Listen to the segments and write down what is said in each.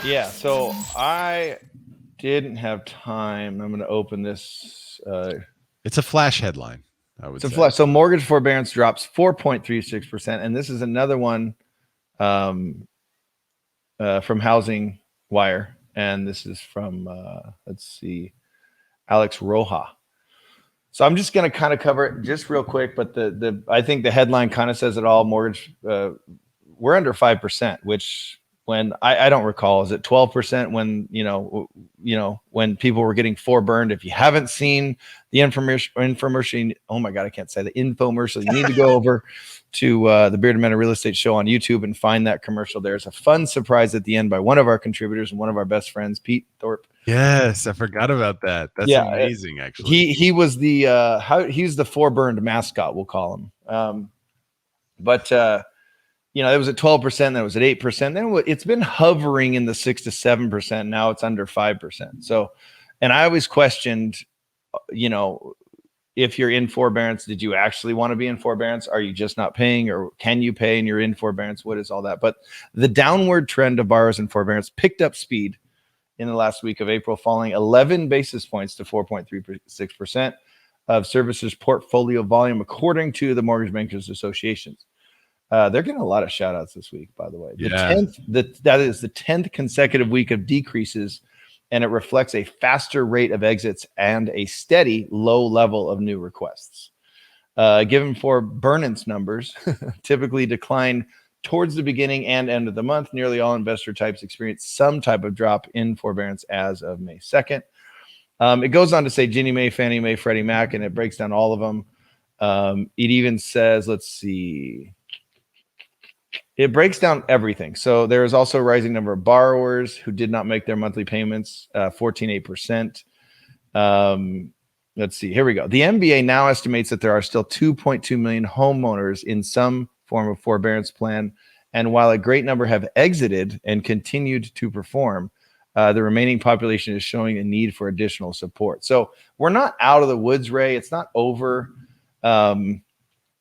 Yeah, so I didn't have time. I'm going to open this. It's a flash headline, I would say. So mortgage forbearance drops 4.36%, and this is another one from Housing Wire, and this is from let's see, Alex Roja. So I'm just going to kind of cover it just real quick, but I think the headline kind of says it all. Mortgage, we're under 5%, which when I don't recall, is it 12% when when people were getting FORBURNED? If you haven't seen the infomercial, oh my God, I can't say the infomercial. You need to go over to the Bearded Men of Real Estate show on YouTube and find that commercial. There's a fun surprise at the end by one of our contributors and one of our best friends, Pete Thorpe. Yes, I forgot about that. That's amazing, actually. He was the he's the FORBURNED mascot, we'll call him. But it was at 12%, then it was at 8%. Then it's been hovering in the 6 to 7%. Now it's under 5%. So, and I always questioned, if you're in forbearance, did you actually want to be in forbearance? Are you just not paying, or can you pay and you're in forbearance? What is all that? But the downward trend of borrowers in forbearance picked up speed in the last week of April, falling 11 basis points to 4.36% of servicers' portfolio volume, according to the Mortgage Bankers Associations. They're getting a lot of shout outs this week, by the way. That is the 10th consecutive week of decreases, and it reflects a faster rate of exits and a steady low level of new requests. Given forbearance numbers typically decline towards the beginning and end of the month, nearly all investor types experience some type of drop in forbearance as of May 2nd. It goes on to say Ginnie Mae, Fannie Mae, Freddie Mac, and it breaks down all of them. It even says, let's see, it breaks down everything. So there is also a rising number of borrowers who did not make their monthly payments, 14.8%. Let's see, here we go. The MBA now estimates that there are still 2.2 million homeowners in some form of forbearance plan. And while a great number have exited and continued to perform, the remaining population is showing a need for additional support. So we're not out of the woods, Ray. It's not over.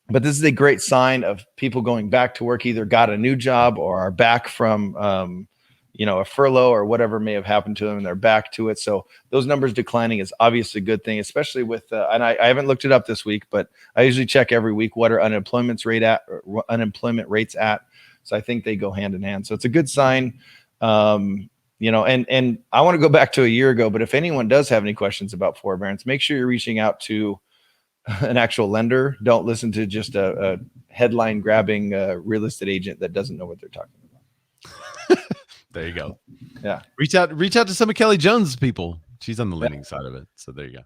But this is a great sign of people going back to work, either got a new job or are back from, a furlough or whatever may have happened to them, and they're back to it. So those numbers declining is obviously a good thing, especially with, and I haven't looked it up this week, but I usually check every week what are unemployment rates at. So I think they go hand in hand. So it's a good sign. And I want to go back to a year ago, but if anyone does have any questions about forbearance, make sure you're reaching out to an actual lender. Don't listen to just a headline grabbing real estate agent that doesn't know what they're talking about. There you go. Yeah. Reach out to some of Kelly Jones' people. She's on the lending side of it. So there you go.